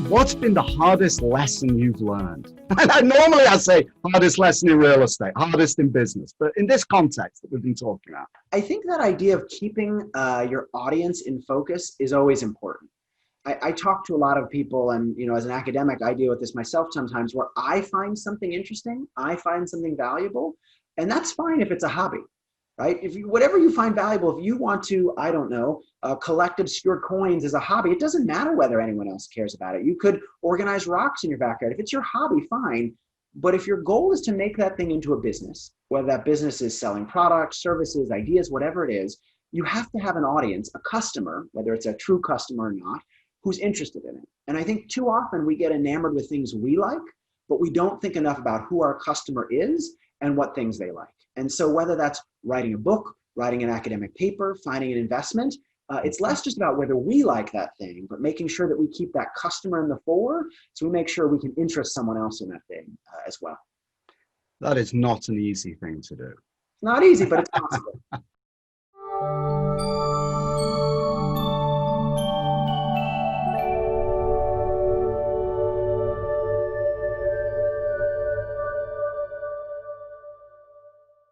What's been the hardest lesson you've learned? Normally I say hardest lesson in real estate, hardest in business, but in this context that we've been talking about. I think that idea of keeping your audience in focus is always important. I talk to a lot of people, and as an academic, I deal with this myself sometimes, where I find something interesting, I find something valuable, and that's fine if it's a hobby, right? Whatever you find valuable, if you want to, I don't know, collect obscure coins as a hobby, it doesn't matter whether anyone else cares about it. You could organize rocks in your backyard. If it's your hobby, fine. But if your goal is to make that thing into a business, whether that business is selling products, services, ideas, whatever it is, you have to have an audience, a customer, whether it's a true customer or not, who's interested in it. And I think too often we get enamored with things we like, but we don't think enough about who our customer is and what things they like. And so whether that's writing a book, writing an academic paper, finding an investment, it's less just about whether we like that thing, but making sure that we keep that customer in the fore, so we make sure we can interest someone else in that thing as well. That is not an easy thing to do. Not easy, but it's possible.